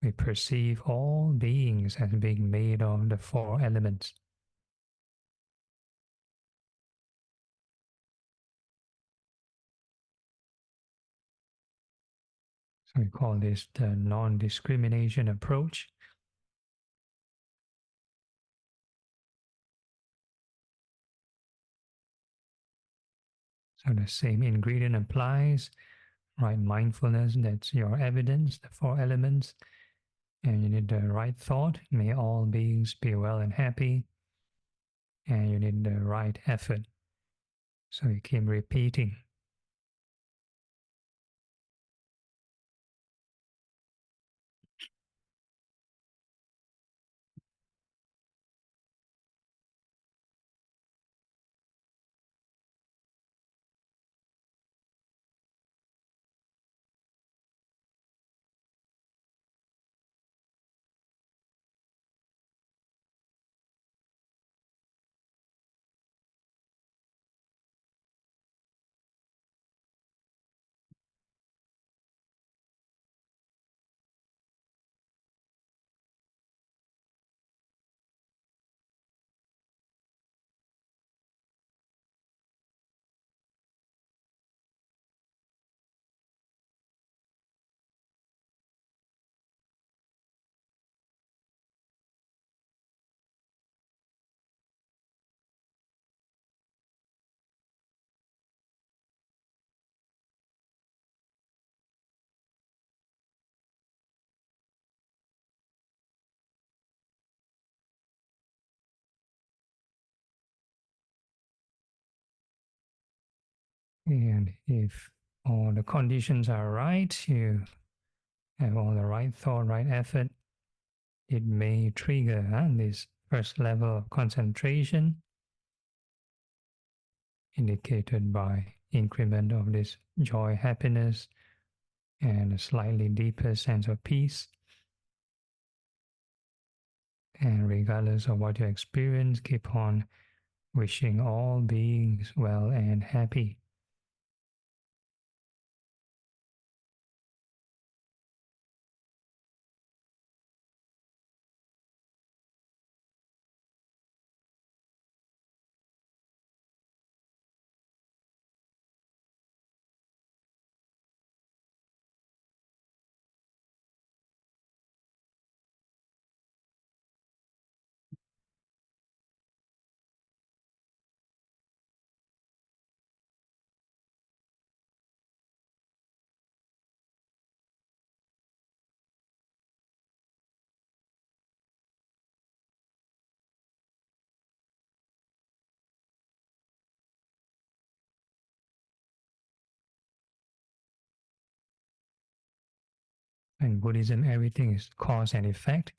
We perceive all beings as being made of the four elements. So we call this the non-discrimination approach. So the same ingredient applies, right? Mindfulness, that's your evidence, the four elements. And you need the right thought, may all beings be well and happy. And you need the right effort. So you keep repeating. And if all the conditions are right, you have all the right thought, right effort, it may trigger this first level of concentration, indicated by increment of this joy, happiness, and a slightly deeper sense of peace. And regardless of what you experience, keep on wishing all beings well and happy. In Buddhism, everything is cause and effect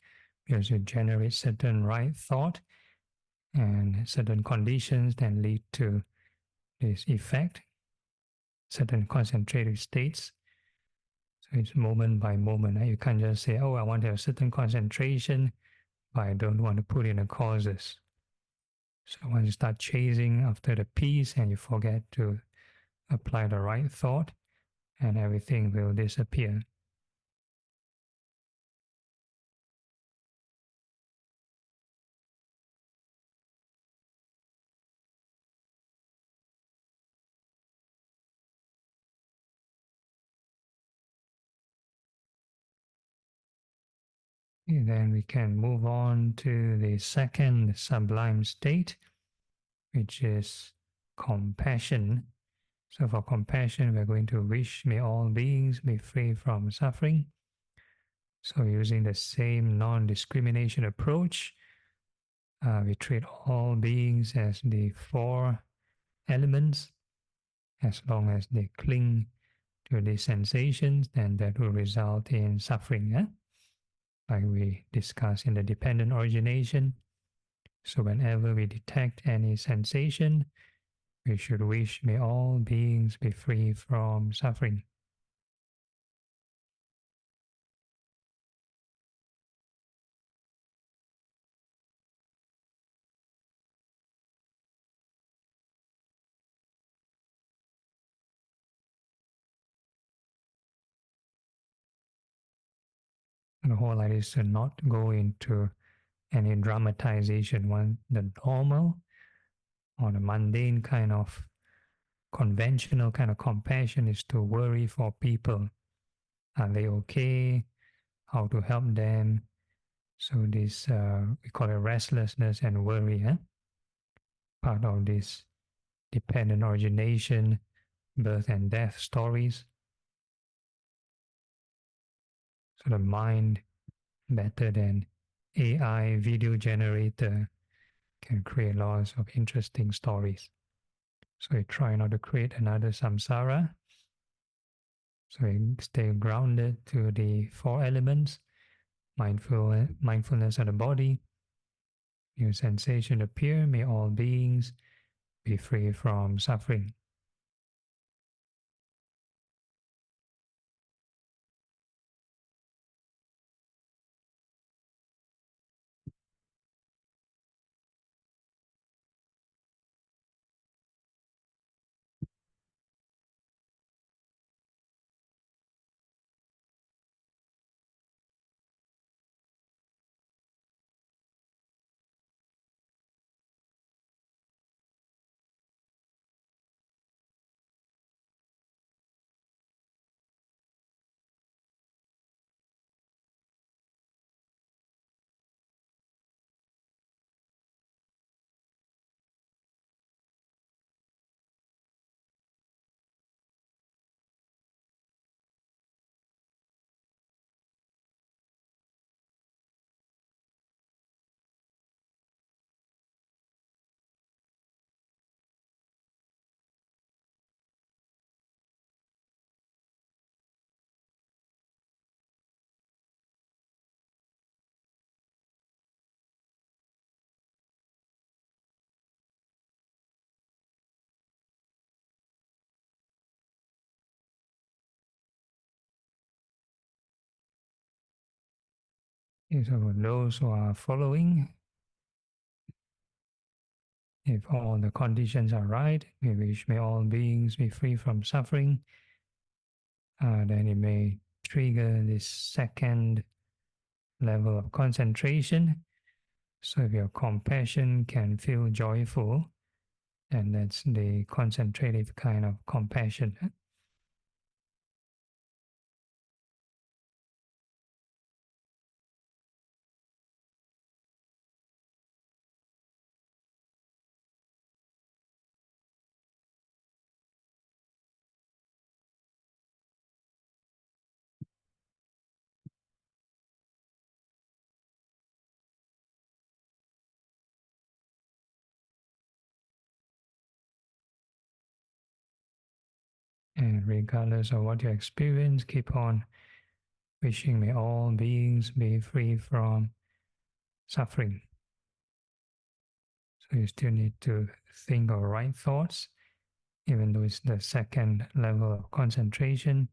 because you generate certain right thought and certain conditions then lead to this effect, certain concentrated states. So it's moment by moment. You can't just say, oh, I want to have certain concentration, but I don't want to put in the causes. So once you start chasing after the peace and you forget to apply the right thought, and everything will disappear. And then we can move on to the second sublime state, which is compassion. So for compassion, we're going to wish may all beings be free from suffering. So using the same non-discrimination approach, we treat all beings as the four elements. As long as they cling to these sensations, then that will result in suffering. Like we discussed in the dependent origination. So whenever we detect any sensation, we should wish may all beings be free from suffering. The whole idea is to not go into any dramatization. The normal or the mundane kind of conventional kind of compassion is to worry for people. Are they okay? How to help them? So this, we call it restlessness and worry. Part of this dependent origination, birth and death stories. So the mind, better than AI video generator, can create lots of interesting stories. So we try not to create another samsara. So we stay grounded to the four elements, mindfulness of the body. New sensation appear, may all beings be free from suffering. So for those who are following, if all the conditions are right, we wish may all beings be free from suffering, then it may trigger this second level of concentration. So if your compassion can feel joyful, and that's the concentrative kind of compassion. And regardless of what you experience, keep on wishing may all beings be free from suffering. So you still need to think of right thoughts, even though it's the second level of concentration.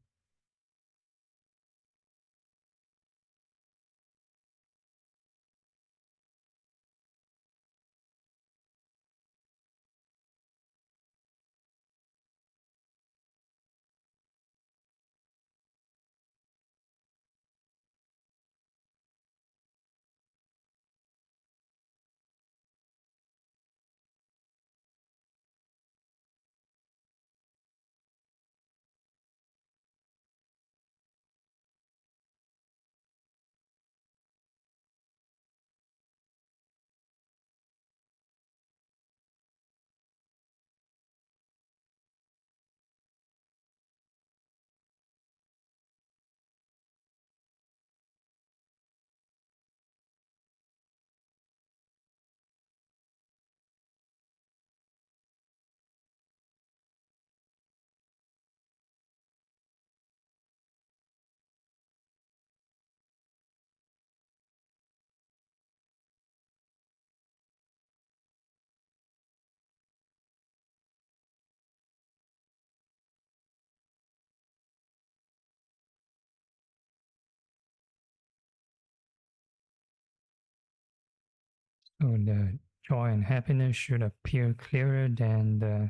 So the joy and happiness should appear clearer than the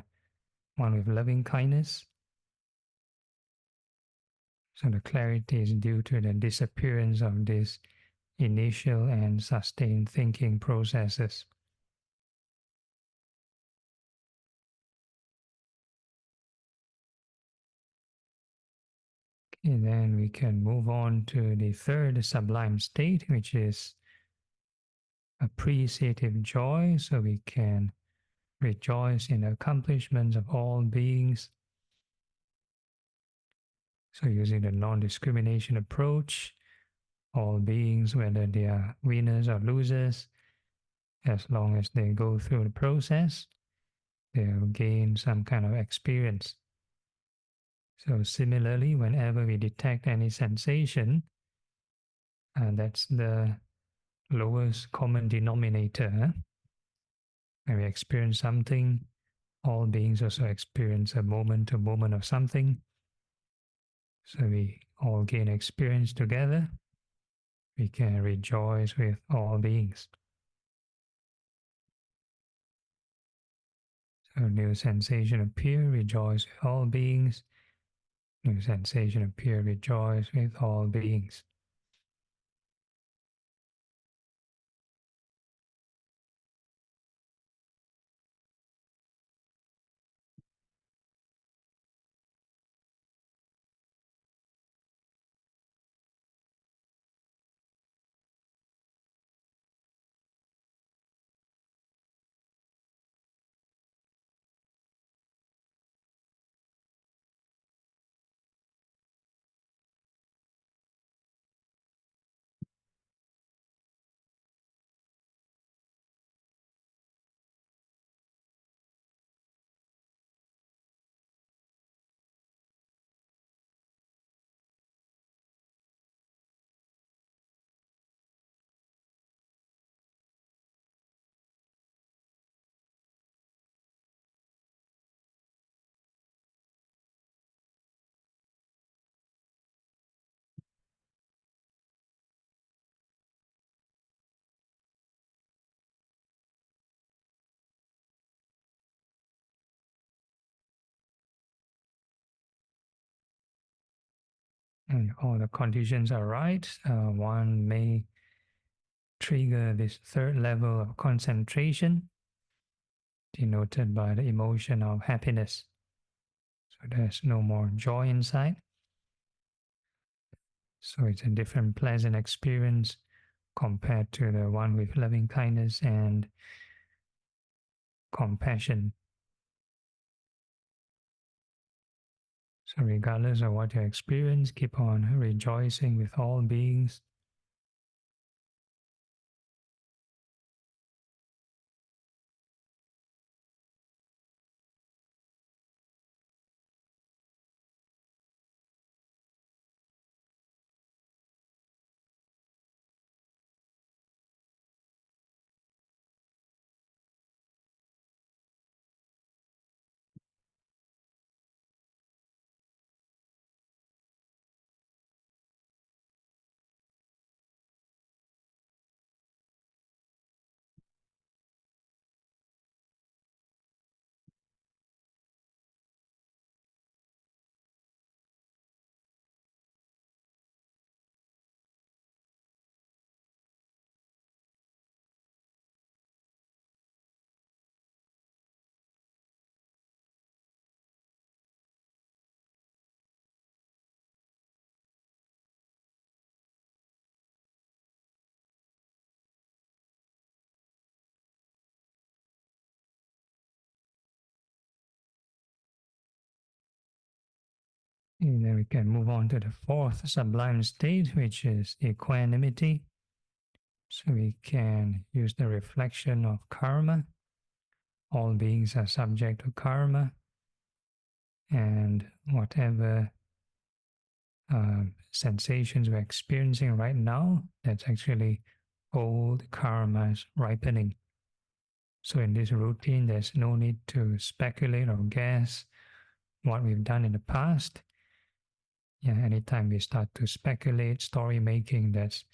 one with loving kindness. So the clarity is due to the disappearance of these initial and sustained thinking processes. And then we can move on to the third sublime state, which is appreciative joy. So we can rejoice in the accomplishments of all beings. So using the non-discrimination approach, all beings, whether they are winners or losers, as long as they go through the process, they'll gain some kind of experience. So similarly, whenever we detect any sensation, that's the lowest common denominator. When we experience something, all beings also experience a moment to moment of something. So we all gain experience together. We can rejoice with all beings. So new sensation appear, rejoice with all beings. New sensation appear, rejoice with all beings. And all the conditions are right, one may trigger this third level of concentration, denoted by the emotion of happiness. So there's no more joy inside. So it's a different pleasant experience compared to the one with loving kindness and compassion. So regardless of what you experience, keep on rejoicing with all beings. And then we can move on to the fourth sublime state, which is equanimity. So we can use the reflection of karma. All beings are subject to karma, and whatever sensations we're experiencing right now, that's actually old karmas ripening. So in this routine, there's no need to speculate or guess what we've done in the past. Yeah, anytime we start to speculate, story making, that's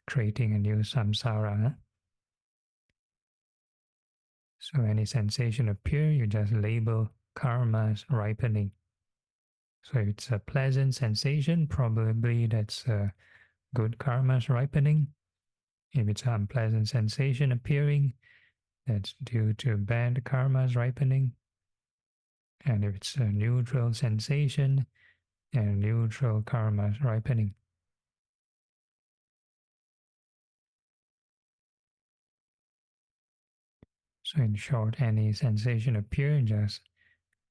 creating a new samsara. Huh? So any sensation appear, you just label karmas ripening. So if it's a pleasant sensation, probably that's a good karmas ripening. If it's an unpleasant sensation appearing, that's due to bad karmas ripening. And if it's a neutral sensation, and neutral karmas ripening. So in short, any sensation appear, just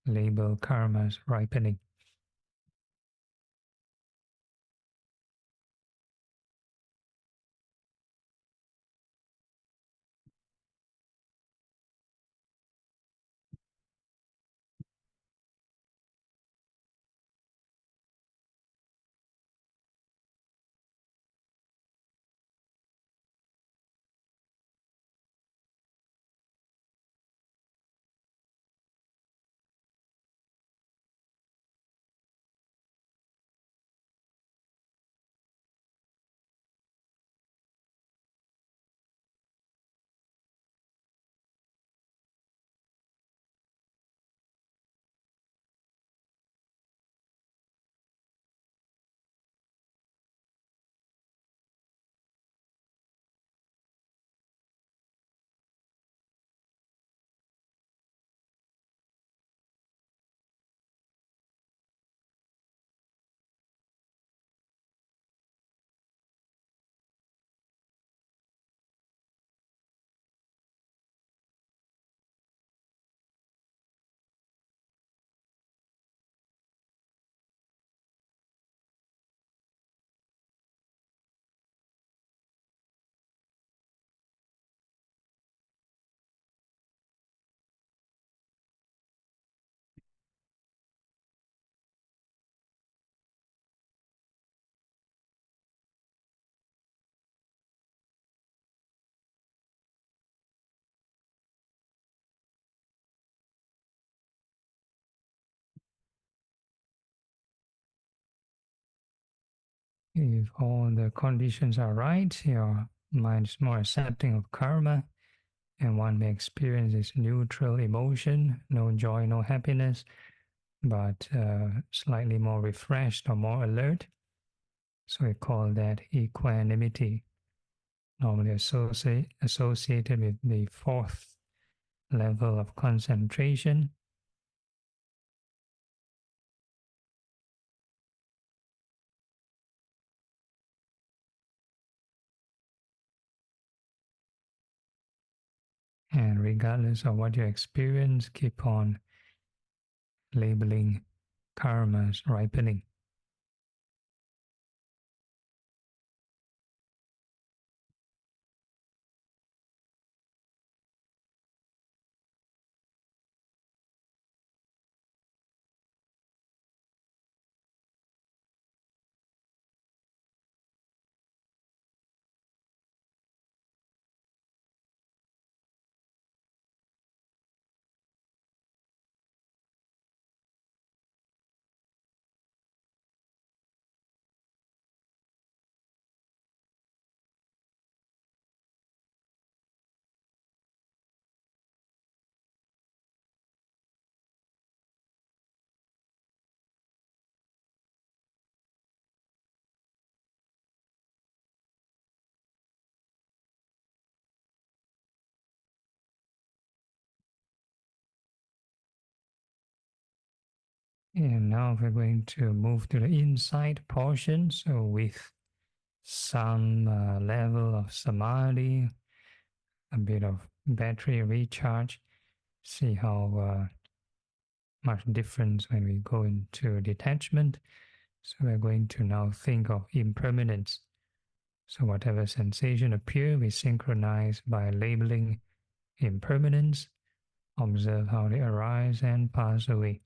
label karmas ripening. If all the conditions are right, your mind is more accepting of karma, and one may experience this neutral emotion, no joy, no happiness, but slightly more refreshed or more alert. So we call that equanimity, normally associated with the fourth level of concentration. And regardless of what you experience, keep on labeling karmas ripening. And now we're going to move to the inside portion. So with some level of samadhi, a bit of battery recharge, see how much difference when we go into detachment. So we're going to now think of impermanence. So whatever sensation appear, we synchronize by labeling impermanence, observe how they arise and pass away.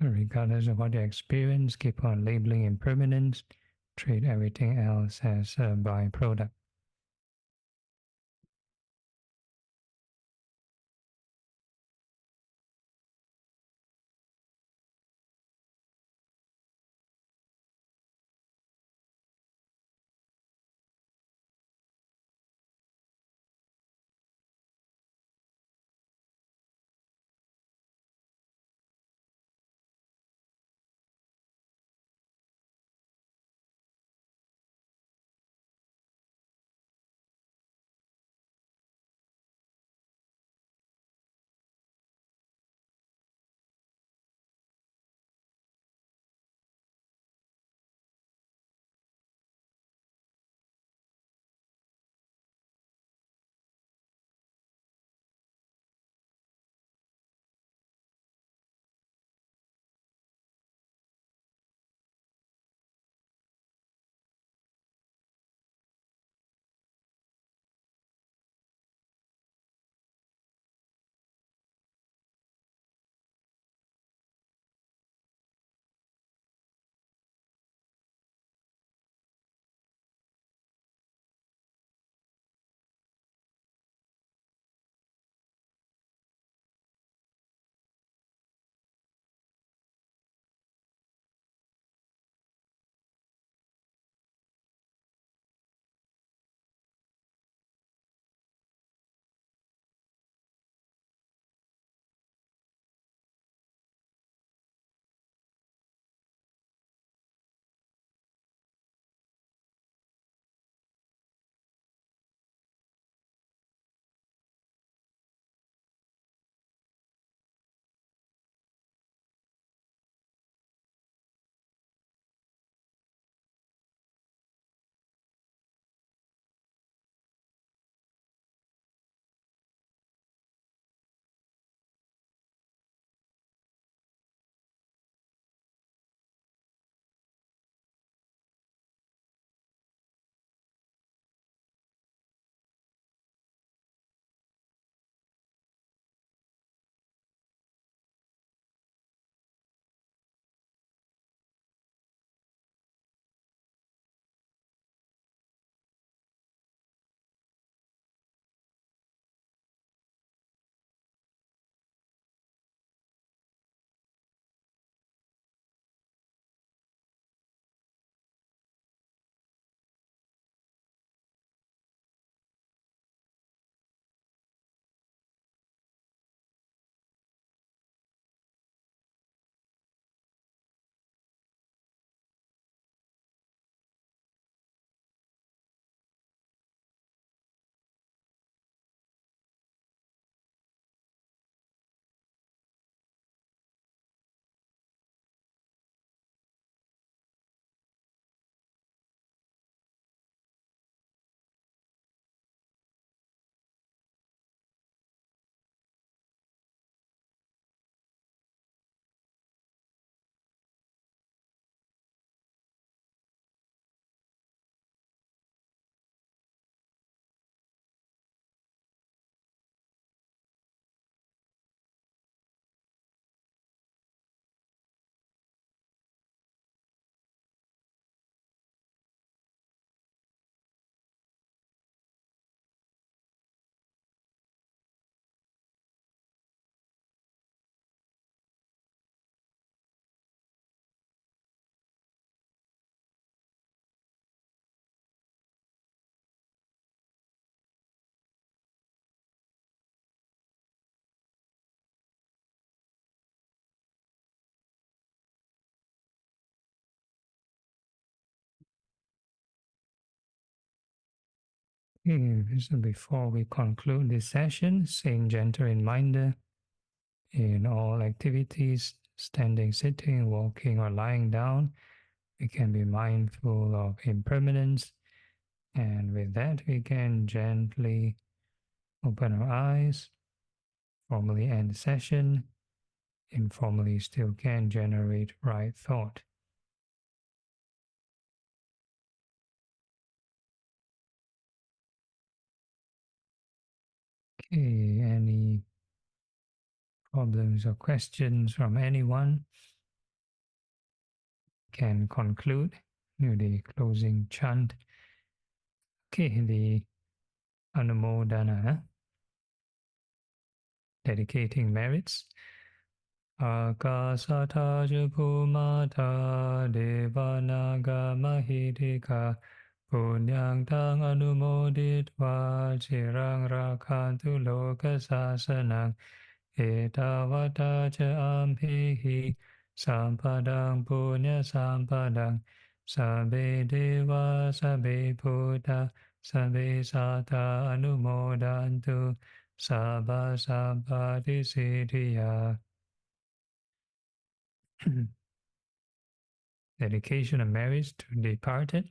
So regardless of what you experience, keep on labeling impermanence, treat everything else as a byproduct. Okay, so before we conclude this session, same gentle reminder in all activities, standing, sitting, walking, or lying down, we can be mindful of impermanence. And with that, we can gently open our eyes, formally end the session, informally still can generate right thought. Okay, any problems or questions from anyone? Can conclude with the closing chant. Okay, the Anumodana, dedicating merits. Akasata Jupumata Devanaga Mahitika Punyang Tang Anumoditva Chirang Rakantu Lokasasanang Etavata Cha Ampihi Sampadang Punya Sampadang Sabe Deva Sabe Buddha Sabe Sata Anumodantu Sabha Sampati Siddhya. Dedication of marriage to departed.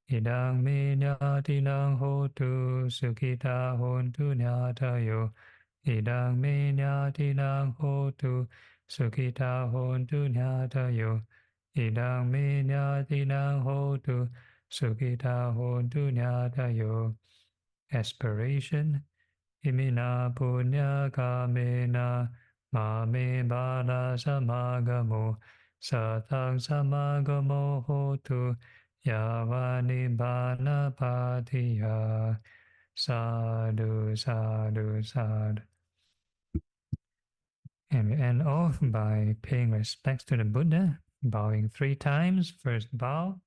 Idang me nyatinang hotu sukita hontu nyatayo. Idang me nyatinang hotu sukita hontu nyatayo. Idang me nyatinang hotu sukita hontu nyatayo. Aspiration. Imina punya kamena mame bala samagamo satang samagamo hotu yavani bana patiya. Sadhu, sadhu, sadhu. And we end off by paying respects to the Buddha, bowing 3 times. First bow,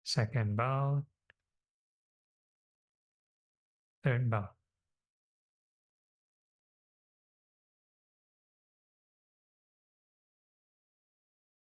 second bow, third bow.